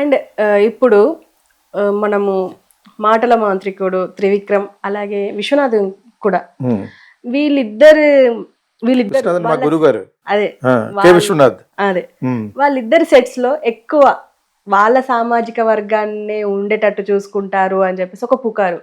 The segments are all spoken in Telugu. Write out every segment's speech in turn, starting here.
అండ్ ఇప్పుడు మనము మాటల మాంత్రికుడు త్రివిక్రమ్ అలాగే విశ్వనాథ్ కూడా వీళ్ళిద్దరు వీళ్ళిద్దరు విశ్వనాథన్ మా వాళ్ళ గురువు గారు అదే కె విశ్వనాథ్. అదే వాళ్ళిద్దరి సెట్స్ లో ఎక్కువ వాళ్ళ సామాజిక వర్గాన్ని ఉండేటట్టు చూసుకుంటారు అని చెప్పేసి ఒక పుకారు.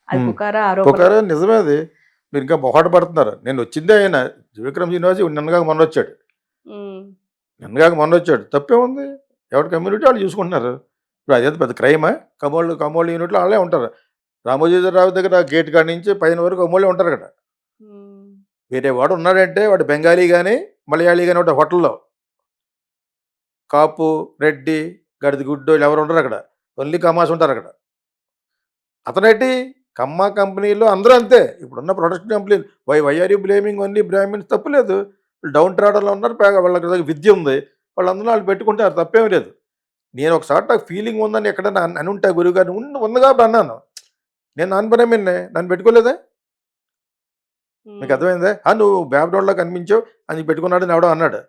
అది పుకారా ఆరోపణ? పుకారా నిజమే అది. మీరు ఇంకా మొహాట పడుతున్నారు. నేను వచ్చిందే ఆయన త్రివిక్రమ్ శ్రీనివాస్ నిన్నగాక మొన్న వచ్చాడు. నిన్నగాక మొన్న వచ్చాడు. తప్పే ఉంది. ఎవరి కమ్యూనిటీ వాళ్ళు చూసుకుంటున్నారు. ఇప్పుడు అదేంత పెద్ద క్రైమా? కమోళ్ళు యూనిట్లో వాళ్ళే ఉంటారు. రామోజీరావు దగ్గర గేట్ కాడి నుంచి పైన వరకు కమోళ్ళే ఉంటారు అక్కడ. వేరే వాడు ఉన్నాడంటే వాడు బెంగాలీ కానీ మలయాళీ కానీ ఒకటి హోటల్లో కాపు రెడ్డి గడిది గుడ్డు ఎవరు ఉంటారు అక్కడ. ఓన్లీ కమాస్ ఉంటారు అక్కడ. అతనేంటి కమ్మ కంపెనీలో అందరూ అంతే. ఇప్పుడున్న ప్రొడక్షన్ కంపెనీలు why are you blaming only Brahmins? తప్పులేదు. డౌన్ ట్రాడర్లో ఉన్నారు. వాళ్ళకి విద్య ఉంది. వాళ్ళందరూ వాళ్ళు పెట్టుకుంటారు. తప్పేమీ లేదు. నేను ఒకసారి నాకు ఫీలింగ్ ఉందని ఎక్కడైనా అని ఉంటా గురువుగారిని ఉందిగా అన్నాను. నేను నాన్ బ్రాహ్మణ్నే, నన్ను పెట్టుకోలేదా? మీకు అర్థమైందా? నువ్వు బ్యాక్గ్రౌండ్లో కనిపించావు అని పెట్టుకున్నాడని ఎవడో అన్నాడు.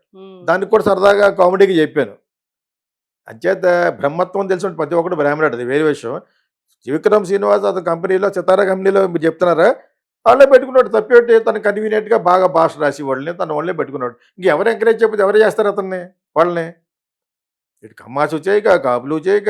దానికి కూడా సరదాగా కామెడీకి చెప్పాను. అంచేత బ్రహ్మత్వం తెలిసిన ప్రతి ఒక్కడు బ్రాహ్మణుడు, అది వేరే విషయం. త్రివిక్రమ్ శ్రీనివాస్ అతని కంపెనీలో సితారా కంపెనీలో మీరు చెప్తున్నారా? వాళ్ళే పెట్టుకున్నాడు. తప్పేంటి? తను కన్వీనియంట్గా బాగా భాష రాసి వాళ్ళని తన వాళ్ళే పెట్టుకున్నాడు. ఇంకెవరు ఎంకరేజ్ చెప్పితే ఎవరు చేస్తారు అతన్ని వాళ్ళని? ఇటు కమ్మాసు చేయక కాపులు చేయక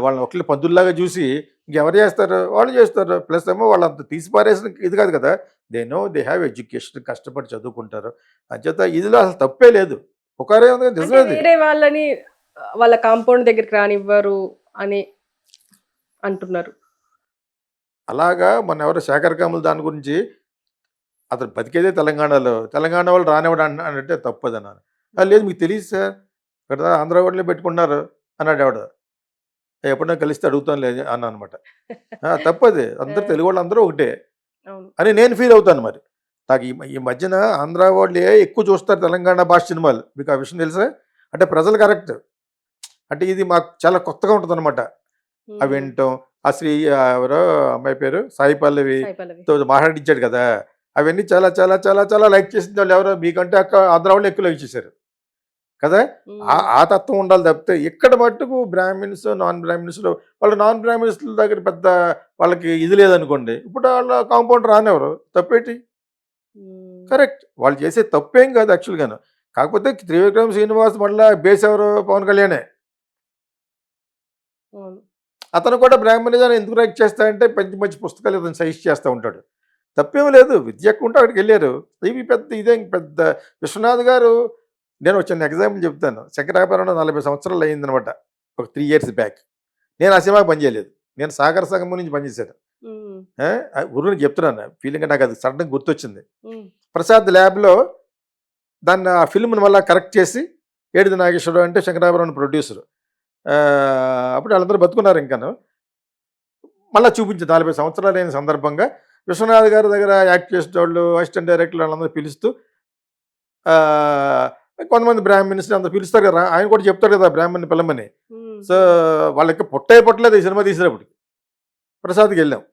వాళ్ళని ఒకళ్ళు పందుల్లాగా చూసి ఇంకెవరు చేస్తారు? వాళ్ళు చేస్తారు. ప్లస్ ఏమో వాళ్ళు అంత తీసి పారేసిన ఇది కాదు కదా. దే హ్యావ్ ఎడ్యుకేషన్, కష్టపడి చదువుకుంటారు. అంచేత ఇదిలో అసలు తప్పే లేదు. ఒకరే ఉంది, నిజమేది. వేరే వాళ్ళని వాళ్ళ కాంపౌండ్ దగ్గరికి రానివ్వరు అని అంటున్నారు. అలాగా మన ఎవరో శేఖర్ కమల్ దాని గురించి అతను బతికేదే తెలంగాణలో, తెలంగాణ వాళ్ళు రానివ్వడు అంటే తప్పదు అన్నాను. లేదు మీకు తెలియదు సార్, ఇక్కడ ఆంధ్ర వాళ్ళే పెట్టుకున్నారు అన్నాడు ఎవడు. ఎప్పుడైనా కలిస్తే అడుగుతాను లేదు అన్నా అనమాట. తప్పది. అందరూ తెలుగు వాళ్ళు అందరూ ఒకటే అని నేను ఫీల్ అవుతాను. మరి నాకు ఈ మధ్యన ఆంధ్ర వాళ్ళే ఎక్కువ చూస్తారు తెలంగాణ భాష సినిమాలు. మీకు ఆ విషయం తెలుసా? అంటే ప్రజలు కరెక్ట్. అంటే ఇది మాకు చాలా కొత్తగా ఉంటుంది అనమాట. అవి వినటం. ఆ శ్రీ ఎవరో అమ్మాయి పేరు సాయి పల్లవితో మాట్లాడించాడు కదా, అవన్నీ చాలా చాలా చాలా చాలా లైక్ చేసింది వాళ్ళు. ఎవరో మీకంటే ఆంధ్ర వాళ్ళు ఎక్కువ లైక్ చేశారు కదా. ఆ తత్వం ఉండాలి తప్పితే ఇక్కడ మట్టుకు బ్రాహ్మిన్స్ నాన్ బ్రాహ్మిన్స్లో వాళ్ళు నాన్ బ్రాహ్మిన్స్ దగ్గర పెద్ద వాళ్ళకి ఇది లేదనుకోండి, ఇప్పుడు వాళ్ళ కాంపౌండ్ రానివ్వరు. తప్పేంటి? కరెక్ట్. వాళ్ళు చేసే తప్పేం కాదు యాక్చువల్గాను. కాకపోతే త్రివిక్రమ్ శ్రీనివాస్ మళ్ళీ బేస్ ఎవరు? పవన్ కళ్యాణే. అతను కూడా బ్రాహ్మణిజాన్ని ఎందుకు రైట్ చేస్తాడంటే మంచి మంచి పుస్తకాలు అతను సజెస్ట్ చేస్తూ ఉంటాడు. తప్పేమీ లేదు. విద్య ఉంటే అక్కడికి వెళ్ళారు. ఇవి పెద్ద ఇదేం పెద్ద. విశ్వనాథ్ గారు, నేను చిన్న ఎగ్జాంపుల్ చెప్తాను. శంకరాభరణం 40 సంవత్సరాలు అయిందనమాట, ఒక 3 years బ్యాక్. నేను ఆ సినిమాకి పనిచేయలేదు. నేను సాగర సంగమం నుంచి పనిచేశాను. ఊరికి చెప్తున్నాను ఫీలింగ్, నాకు అది సడన్గా గుర్తొచ్చింది. ప్రసాద్ ల్యాబ్లో దాన్ని ఆ ఫిల్మ్ని మళ్ళీ కరెక్ట్ చేసి ఏడిది నాగేశ్వరరావు అంటే శంకరాభరణం ప్రొడ్యూసరు. అప్పుడు వాళ్ళందరూ బతుకున్నారు. ఇంకాను మళ్ళీ చూపించింది 40 సంవత్సరాలు అయిన సందర్భంగా విశ్వనాథ్ గారి దగ్గర యాక్ట్ చేసిన వాళ్ళు అసిస్టెంట్ డైరెక్టర్ వాళ్ళందరూ పిలుస్తూ కొంతమంది బ్రాహ్మిన్స్ అందరూ పిలుస్తారు కదా. ఆయన కూడా చెప్తాడు కదా బ్రాహ్మణ్ని పిల్లమని. సో వాళ్ళకి పుట్టలేదు ఈ సినిమా తీసినప్పుడు. ప్రసాద్కి వెళ్ళాం.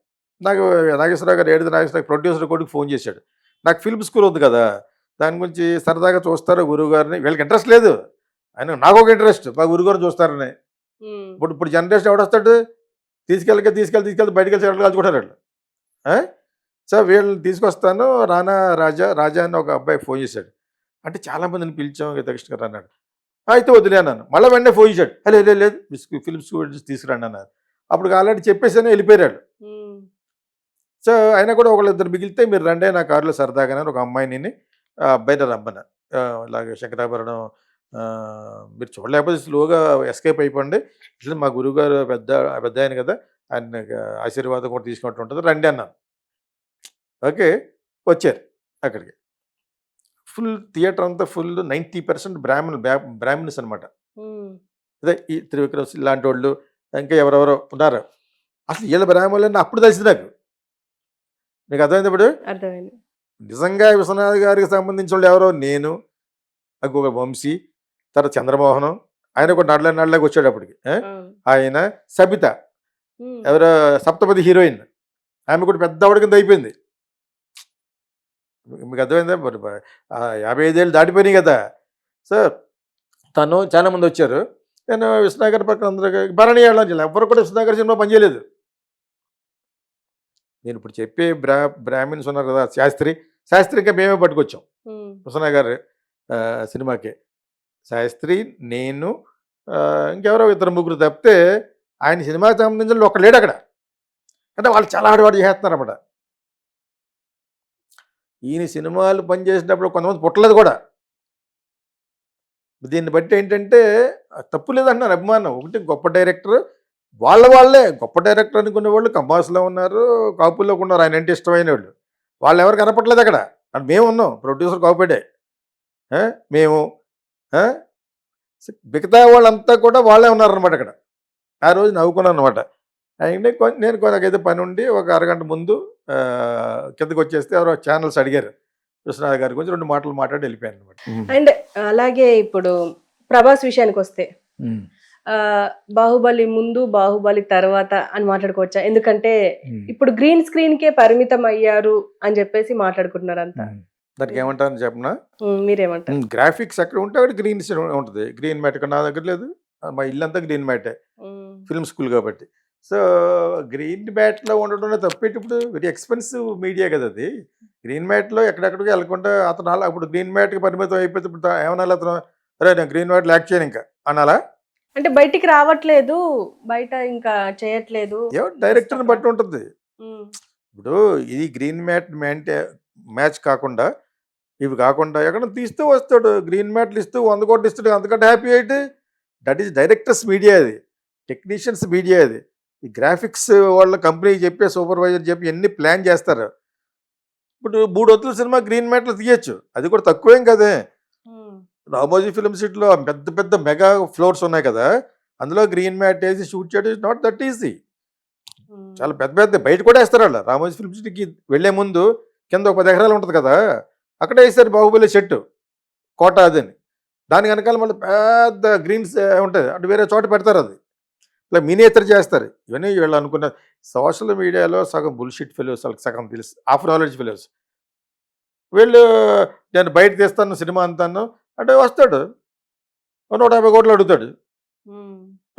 నాకు నాగేశ్వరరావు గారు, ఏడిది నాగేశ్వరరావు ప్రొడ్యూసర్ కొడుకు ఫోన్ చేశాడు. నాకు ఫిల్మ్ స్కూల్ ఉంది కదా, దాని గురించి సరదాగా చూస్తారు గురువు గారిని. వీళ్ళకి ఇంట్రెస్ట్ లేదు, ఆయన నాకు ఒక ఇంట్రెస్ట్ మా గురుగారిని చూస్తారని. ఇప్పుడు జనరేషన్ ఎవడొస్తాడు? తీసుకెళ్ళి బయటకు వెళ్ళి కాల్చుకుంటారు వాళ్ళు. సో వీళ్ళని తీసుకొస్తాను రానా రాజా అని ఒక అబ్బాయి ఫోన్ చేశాడు. అంటే చాలామందిని పిలిచాం దక్షిణ గారు అన్నాడు. అయితే వదిలే అన్నాను. మళ్ళీ వెంటనే ఫోన్ చేశాడు. లేదు ఫిల్మ్ స్కూల్ తీసుకురండి అన్నారు. అప్పుడు ఆల్రెడీ చెప్పేసాను, వెళ్ళిపోయాడు. సో అయినా కూడా ఒకళ్ళిద్దరు మిగిలితే మీరు రండి నా కారులో సరదాగానే ఒక అమ్మాయిని అబ్బాయిని రమ్మన్న. ఇలాగ శంకరాభరణం మీరు చూడలేకపోతే స్లోగా ఎస్కేప్ అయిపోండి, ఇట్లా మా గురువుగారు పెద్ద ఆయన కదా, ఆయన ఆశీర్వాదం కూడా తీసుకుంటూ ఉంటుంది, రండి అన్నాను. ఓకే, వచ్చారు. అక్కడికి ఫుల్ థియేటర్ అంతా ఫుల్ 90% బ్రాహ్మణ్స్ అనమాట. అదే ఈ త్రివిక్రమ్ ఇలాంటి వాళ్ళు ఇంకా ఎవరెవరో ఉన్నారు. అసలు వీళ్ళ బ్రాహ్మణులని అప్పుడు తెలిసింది నాకు. మీకు అర్థమైంది? ఇప్పుడు నిజంగా విశ్వనాథ్ గారికి సంబంధించిన వాళ్ళు ఎవరో నేను, ఇంకొక వంశీ, తర్వాత చంద్రమోహనం, ఆయన కూడా నడలేకి వచ్చాడు అప్పటికి. ఆయన సబిత, ఎవరో సప్తపది హీరోయిన్, ఆమె కూడా పెద్ద ఆవిడ కింద అయిపోయింది. మీకు అర్థమైందా? 55 ఏళ్ళు దాటిపోయినాయి కదా. సో తను చాలామంది వచ్చారు. నేను విశ్వనాథ్ పక్కన అందరూ భరణి వెళ్ళాలి, ఎవరు కూడా విశ్వనాథ్ సినిమా పనిచేయలేదు. నేను ఇప్పుడు చెప్పే బ్రాహ్మిన్స్ ఉన్నారు కదా, శాస్త్రి ఇంకా మేమే పట్టుకొచ్చాం విశ్వనాథ్ గారు సినిమాకి. శాస్త్రి, నేను, ఇంకెవరో 2-3 తప్పితే ఆయన సినిమాకి సంబంధించిన ఒక్క లేడు అక్కడ. అంటే వాళ్ళు చాలా హార్డ్ చేస్తున్నారు అన్నమాట. ఈయన సినిమాలు పనిచేసినప్పుడు కొంతమంది పుట్టలేదు కూడా. దీన్ని బట్టి ఏంటంటే తప్పు లేదంటున్నారు అభిమానం. ఒకటి గొప్ప డైరెక్టర్, వాళ్ళే గొప్ప డైరెక్టర్ అనుకునే వాళ్ళు కంబాస్లో ఉన్నారు, కాపుల్లో ఉన్నారు, ఆయన అంటే ఇష్టమైన వాళ్ళు. వాళ్ళు ఎవరు కనపట్లేదు అక్కడ. అంటే మేము ఉన్నాం, ప్రొడ్యూసర్ కాపేడే మేము. మిగతా వాళ్ళంతా కూడా వాళ్ళే ఉన్నారనమాట అక్కడ. ఆ రోజు నవ్వుకున్నాను అనమాట. అయితే నేను నాకైతే పని ఉండి ఒక అరగంట ముందు కిందకి వచ్చేస్తే ఎవరో ఛానల్స్ అడిగారు విశ్వనాథ్ గారి గురించి, 2 మాటలు మాట్లాడి వెళ్ళిపోయాను అనమాట. అండ్ అలాగే ఇప్పుడు ప్రభాస్ విషయానికి వస్తే బాహుబలి ముందు బాహుబలి తర్వాత అని మాట్లాడుకోవచ్చా? ఎందుకంటే ఇప్పుడు గ్రీన్ స్క్రీన్ కే పరిమితం అయ్యారు అని చెప్పేసి మాట్లాడుకుంటున్నారు అంతా. దానికి ఏమంటారని చెప్పనా, మీరేమంటారు? గ్రాఫిక్స్ అక్కడ ఉంటే అక్కడ గ్రీన్ ఉంటుంది. గ్రీన్ మ్యాట్ ఇక్కడ నా దగ్గర లేదు, మా ఇల్లంతా గ్రీన్ మ్యాటే, ఫిల్మ్ స్కూల్ కాబట్టి. సో గ్రీన్ మ్యాట్లో ఉండడం తప్పేటి. ఇప్పుడు వెరీ ఎక్స్పెన్సివ్ మీడియా కదా అది. గ్రీన్ మ్యాట్లో ఎక్కడెక్కడికి వెళ్ళకుండా అతను అలా ఇప్పుడు గ్రీన్ మ్యాట్కి పరిమితం అయిపోతే ఇప్పుడు ఏమన్నా అతను, అరే నేను గ్రీన్ మ్యాట్ యాక్ట్ చేయను ఇంకా అనాలా? అంటే బయటికి రావట్లేదు, బయట ఇంకా చేయట్లేదు, డైరెక్టర్ని బట్టి ఉంటుంది. ఇప్పుడు ఇది గ్రీన్ మ్యాచ్ కాకుండా ఇవి కాకుండా ఎక్కడ తీస్తూ వస్తాడు, గ్రీన్ మ్యాట్లు ఇస్తూ 100 కోట్లు ఇస్తాడు, అంతకంటే హ్యాపీ అయితే. దట్ ఈస్ డైరెక్టర్స్ మీడియా, అది టెక్నీషియన్స్ మీడియా. అది ఈ గ్రాఫిక్స్ వాళ్ళ కంపెనీకి చెప్పి సూపర్వైజర్ చెప్పి ఎన్ని ప్లాన్ చేస్తారు. ఇప్పుడు 3 వంతుల సినిమా గ్రీన్ మ్యాట్లు తీయచ్చు, అది కూడా తక్కువేం కదే. రామోజీ ఫిల్మ్ సిటీలో పెద్ద పెద్ద మెగా ఫ్లోర్స్ ఉన్నాయి కదా, అందులో గ్రీన్ మ్యాట్ వేసి షూట్ చేయడం ఇస్ నాట్ దట్ ఈజీ. చాలా పెద్ద పెద్ద బయట కూడా వేస్తారు వాళ్ళు. రామోజీ ఫిల్మ్ సిటీకి వెళ్లే ముందు కింద ఒక 10 ఎకరాలు ఉంటుంది కదా, అక్కడే వేస్తారు బాహుబలి సెట్ కోట అదని. దాని వెనకాల మళ్ళీ పెద్ద గ్రీన్స్ ఉంటుంది, అంటే వేరే చోట పెడతారు, అది ఇలా మినియేచర్ చేస్తారు. ఇవన్నీ వీళ్ళు అనుకున్న సోషల్ మీడియాలో సగం బుల్షిట్ ఫెలోస్, వాళ్ళకి సగం తెలుసు, ఆఫ్ నాలెడ్జ్ ఫెలోస్. వీళ్ళు నేను బయట తీస్తాను సినిమా అంతాను అంటే వస్తాడు 150 కోట్లు అడుగుతాడు,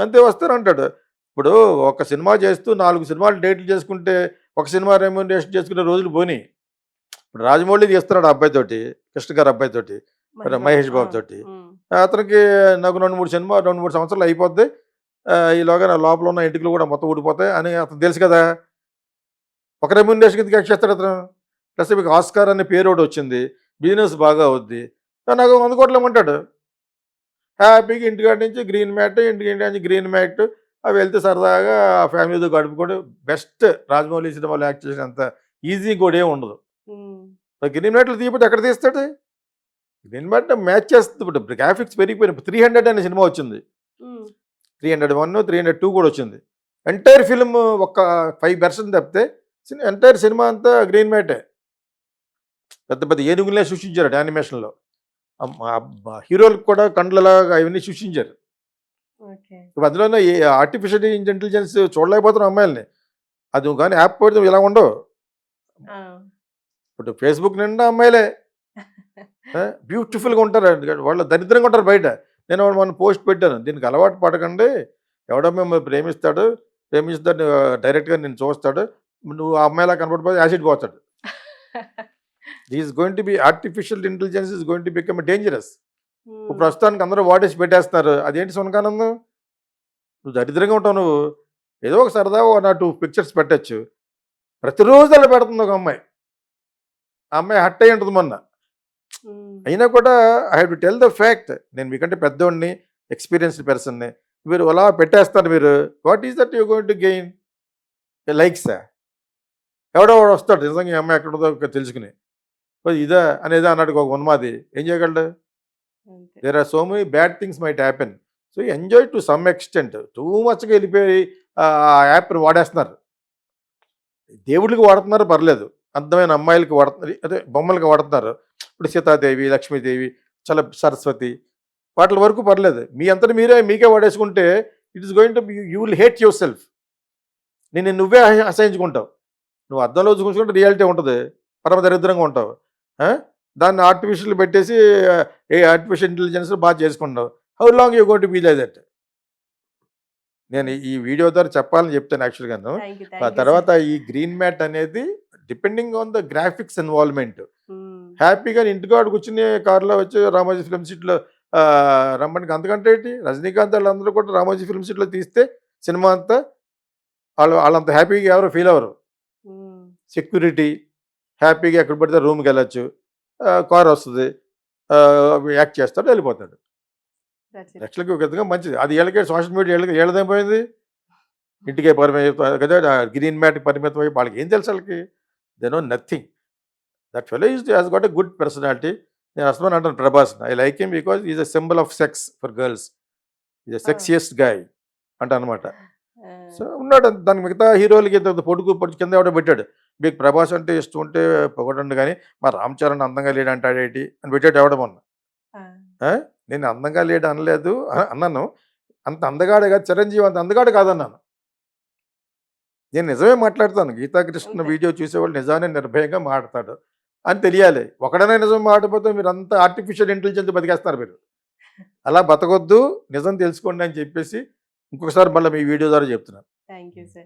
అంతే వస్తారు అంటాడు. ఇప్పుడు ఒక సినిమా చేస్తూ 4 సినిమాలు డేట్లు చేసుకుంటే ఒక సినిమా రెమ్యూనరేషన్ చేసుకునే రోజులు పోనీ. ఇప్పుడు రాజమౌళి తీస్తున్నాడు అబ్బాయితోటి, కృష్ణ గారు అబ్బాయితోటి, మహేష్ బాబు తోటి. అతనికి నాకు 2-3 సినిమా 2-3 సంవత్సరాలు అయిపోద్ది, ఈలోగా నా లోపల ఉన్న ఇంటికి కూడా మొత్తం ఊడిపోతాయి అని అతను తెలుసు కదా. ఒక రెమ్యూనరేషన్ కిందకి ఎక్కేస్తాడు అతను. ప్లస్ మీకు ఆస్కార్ అనే పేరు ఒకటి వచ్చింది, బిజినెస్ బాగా అవుద్ది, నాకు 100 కోట్లు ఇమ్మంటాడు. హ్యాపీగా ఇంటికాడి నుంచి గ్రీన్ మ్యాట్, ఇంటి నుంచి గ్రీన్ మ్యాట్, అవి వెళ్తే సరదాగా ఫ్యామిలీతో గడుపుకోవడం బెస్ట్. రాజమౌళి సినిమాలో యాక్ట్ చేసినంత ఈజీ కూడా ఏమి ఉండదు. గ్రీన్ మ్యాట్లు తీయకపోతే ఎక్కడ తీస్తాడు? గ్రీన్ మ్యాట్ మ్యాచ్ చేస్తుంది. ఇప్పుడు గ్రాఫిక్స్ పెరిగిపోయినప్పుడు 300 అనే సినిమా వచ్చింది, 301, 302 కూడా వచ్చింది. ఎంటైర్ ఫిల్మ్ ఒక 5% తప్పితే ఎంటైర్ సినిమా అంతా గ్రీన్ మ్యాటే. పెద్ద పెద్ద ఏనుగులే సృష్టించారు యానిమేషన్లో. హీరోలకు కూడా కండ్లలాగా అవన్నీ సృష్టించారు. ఇప్పుడు అందులోనే ఆర్టిఫిషియల్ ఇంటెలిజెన్స్ చూడలేకపోతున్నాం అమ్మాయిలని. అది కానీ యాప్ పెడితే ఇలా ఉండవు. ఇప్పుడు ఫేస్బుక్ నిండా అమ్మాయిలే బ్యూటిఫుల్గా ఉంటారు, వాళ్ళు దరిద్రంగా ఉంటారు బయట. నేను మన పోస్ట్ పెట్టాను, దీనికి అలవాటు పడకండి, ఎవడో మిమ్మల్ని ప్రేమిస్తాడు డైరెక్ట్గా నేను చూస్తాడు, నువ్వు ఆ అమ్మాయిలా కనపడిపోతే యాసిడ్ పోతాడు. Is going to be artificial intelligence is going to become dangerous. ఇప్పుడు ప్రస్తుతానికి అందరూ వాడేసి పెట్టేస్తున్నారు. అదేంటి సునకానందం? నువ్వు దరిద్రంగా ఉంటావు, నువ్వు ఏదో ఒక సరదాగా 1 or 2 పిక్చర్స్ పెట్టచ్చు, ప్రతిరోజు అలా పెడుతుంది ఒక అమ్మాయి. ఆ అమ్మాయి హట్ అయి ఉంటుంది మొన్న. అయినా కూడా I have to tell the fact, నేను మీకంటే పెద్దోడిని, ఎక్స్పీరియన్స్డ్ పర్సన్ని, మీరు అలా పెట్టేస్తారు. మీరు what is that you going to gain? లైక్సా? ఎవడో వాడు వస్తాడు నిజంగా ఈ అమ్మాయి ఎక్కడ ఉందో తెలుసుకుని, ఇదా అనేదా అన్నాడు ఒక ఉన్మాది, ఏం చేయగలడు? There are so many bad things might happen. So enjoy to some extent. Too మచ్గా వెళ్ళిపోయి ఆ యాప్ని వాడేస్తున్నారు. దేవుడికి వాడుతున్నారు పర్లేదు, అందమైన అమ్మాయిలకి వాడుతున్నారు, అదే బొమ్మలకి వాడుతున్నారు. ఇప్పుడు సీతాదేవి, లక్ష్మీదేవి, చాలా సరస్వతి, వాటి వరకు పర్లేదు. మీ అంతటి మీకే వాడేసుకుంటే it is going to you will hate yourself. నువ్వే అసహించుకుంటావు. నువ్వు అద్దంలో చూసుకుంటే రియాలిటీ ఉంటుంది, పరమ దరిద్రంగా ఉంటావు. దాన్ని ఆర్టిఫిషియల్ పెట్టేసి ఏ ఆర్టిఫిషియల్ ఇంటెలిజెన్స్ బాగా చేసుకుంటావు. How long you going to be like that? నేను ఈ వీడియో ద్వారా చెప్పాలని చెప్తాను యాక్చువల్గాను. థ్యాంక్ యూ, ఆ థ్యాంక్ యూ తర్వాత ఈ గ్రీన్ మ్యాట్ అనేది depending on the graphics involvement. హ్యాపీగా ఇంటికాడ కూర్చుని కార్లో వచ్చి రామోజీ ఫిల్మ్ సిటీలో రమ్మనికి, అంతకంటే ఏంటి, రజనీకాంత్ వాళ్ళందరూ కూడా రామోజీ ఫిల్మ్ సిటీలో తీస్తే సినిమా అంతా వాళ్ళంత హ్యాపీగా ఎవరు ఫీల్ అవ్వరు. సెక్యూరిటీ హ్యాపీగా ఎక్కడ పడితే రూమ్కి వెళ్ళచ్చు, కార్ వస్తుంది, యాక్ట్ చేస్తాడు, వెళ్ళిపోతాడు. యాక్చువల్గా ఒక విధంగా మంచిది. అది వీళ్ళకే సోషల్ మీడియా ఏళ్ళదైపోయింది, ఇంటికే పరిమితం కదా, గ్రీన్ మ్యాట్ పరిమితం అయ్యి వాళ్ళకి ఏం తెలుసు వాళ్ళకి, they know nothing. That fellow has got a good personality. నేను అసలు అంటాను Prabhas, I like him because is a symbol of sex for girls, is a sexiest guy అంట అనమాట. సో ఉన్నాడు. దానికి మిగతా హీరోలకి పొడుగు కింద ఎవడో పెట్టాడు, మీకు ప్రభాస్ అంటే ఇష్టం ఉంటే పొగడండి కానీ మా రామ్ చరణ్ అందంగా లేడు అంటాడేంటి అని పెట్టాడు ఎవడ మొన్న. నేను అందంగా లేడు అనలేదు, అన్నాను అంత అందగాడే కాదు, చిరంజీవి అంత అందగాడు కాదన్నాను. నేను నిజమే మాట్లాడతాను. గీతాకృష్ణ వీడియో చూసేవాళ్ళు నిజాన్ని నిర్భయంగా మాట్లాడతాడు అని తెలియాలి. ఒకడనే నిజం మాట్లాడిపోతే మీరు అంతా ఆర్టిఫిషియల్ ఇంటెలిజెన్స్ బతికేస్తారు మీరు. అలా బతకొద్దు, నిజం తెలుసుకోండి అని చెప్పేసి ఇంకొకసారి మళ్ళీ మీ వీడియో ద్వారా చెప్తున్నాను. Thank you sir.